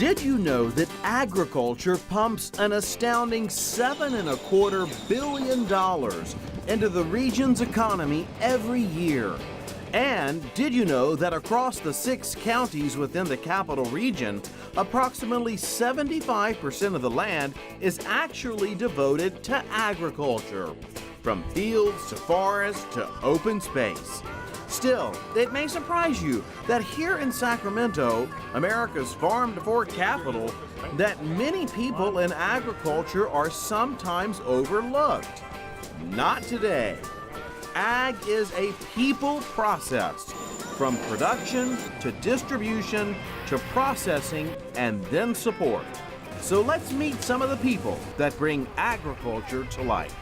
Did you know that agriculture pumps an astounding $7.25 billion into the region's economy every year? And did you know that across the 6 counties within the capital region, approximately 75% of the land is actually devoted to agriculture, from fields to forests to open space? Still, it may surprise you that here in Sacramento, America's farm-to-fork capital, that many people in agriculture are sometimes overlooked. Not today. Ag is a people process, from production to distribution to processing and then support. So let's meet some of the people that bring agriculture to life.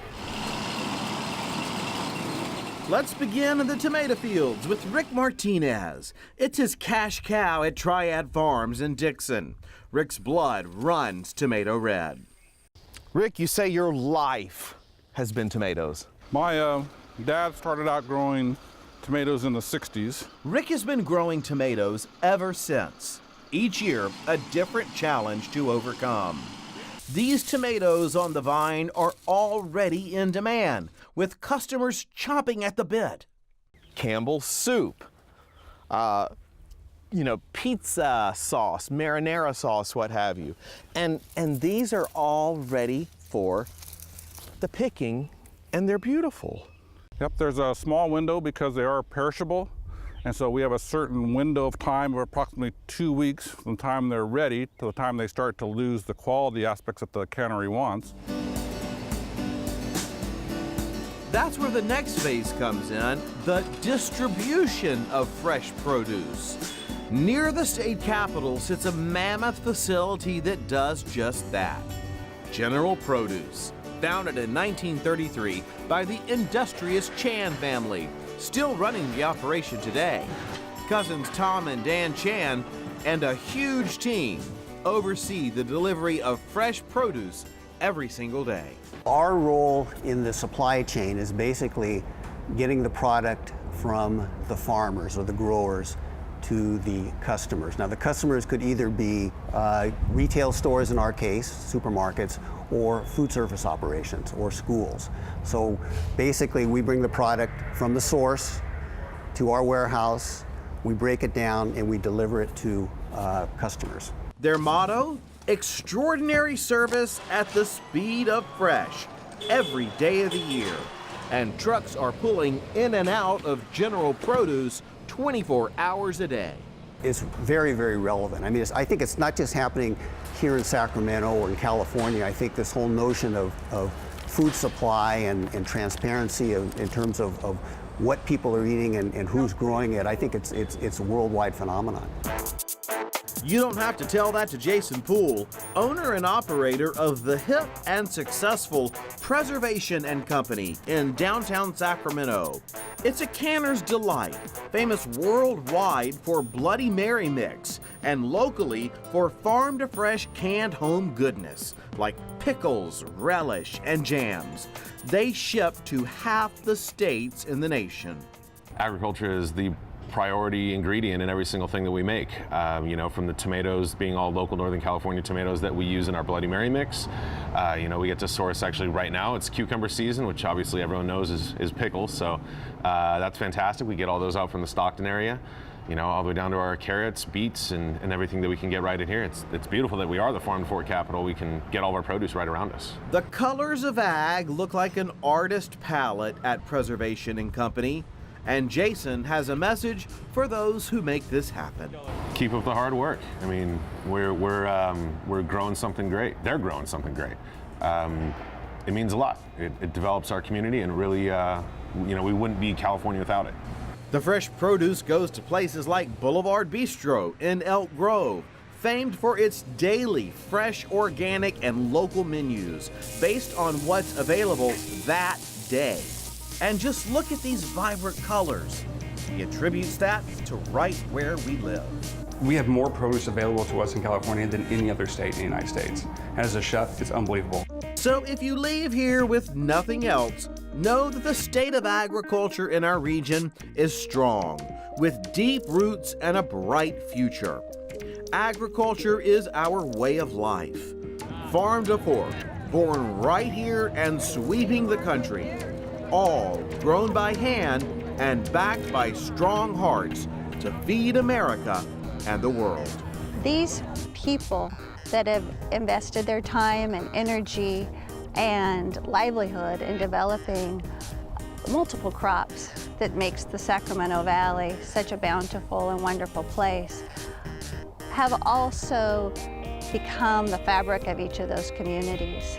Let's begin in the tomato fields with Rick Martinez. It's his cash cow at Triad Farms in Dixon. Rick's blood runs tomato red. Rick, you say your life has been tomatoes. My dad started out growing tomatoes in the 60s. Rick has been growing tomatoes ever since. Each year, a different challenge to overcome. These tomatoes on the vine are already in demand, with customers chomping at the bit. Campbell's soup, pizza sauce, marinara sauce, what have you. And these are all ready for the picking, and they're beautiful. Yep, there's a small window because they are perishable. And so we have a certain window of time of approximately 2 weeks from the time they're ready to the time they start to lose the quality aspects that the cannery wants. That's where the next phase comes in, the distribution of fresh produce. Near the state capitol sits a mammoth facility that does just that. General Produce, founded in 1933 by the industrious Chan family, still running the operation today. Cousins Tom and Dan Chan and a huge team oversee the delivery of fresh produce every single day. Our role in the supply chain is basically getting the product from the farmers or the growers to the customers. Now, the customers could either be retail stores, in our case, supermarkets, or food service operations or schools. So basically, we bring the product from the source to our warehouse, we break it down, and we deliver it to customers. Their motto? Extraordinary service at the speed of fresh, every day of the year. And trucks are pulling in and out of General Produce 24 hours a day. It's very, very relevant. I mean, I think it's not just happening here in Sacramento or in California. I think this whole notion of food supply and transparency in terms of what people are eating and who's growing it, I think it's a worldwide phenomenon. You don't have to tell that to Jason Poole, owner and operator of the hip and successful Preservation and Company in downtown Sacramento. It's a canner's delight, famous worldwide for Bloody Mary mix and locally for farm-to-fresh canned home goodness like pickles, relish, and jams. They ship to half the states in the nation. Agriculture is the priority ingredient in every single thing that we make. From the tomatoes being all local Northern California tomatoes that we use in our Bloody Mary mix. We get to source actually right now, it's cucumber season, which obviously everyone knows is pickles. So that's fantastic. We get all those out from the Stockton area, all the way down to our carrots, beets, and everything that we can get right in here. It's beautiful that we are the farm-to-fork capital. We can get all of our produce right around us. The colors of ag look like an artist palette at Preservation and Company. And Jason has a message for those who make this happen. Keep up the hard work. I mean, we're growing something great. They're growing something great. It means a lot. It develops our community, and really, we wouldn't be California without it. The fresh produce goes to places like Boulevard Bistro in Elk Grove, famed for its daily fresh, organic, and local menus based on what's available that day. And just look at these vibrant colors. He attributes that to right where we live. We have more produce available to us in California than any other state in the United States. And as a chef, it's unbelievable. So if you leave here with nothing else, know that the state of agriculture in our region is strong, with deep roots and a bright future. agriculture is our way of life. Farm to fork, born right here and sweeping the country. All grown by hand and backed by strong hearts to feed America and the world. These people that have invested their time and energy and livelihood in developing multiple crops that makes the Sacramento Valley such a bountiful and wonderful place have also become the fabric of each of those communities.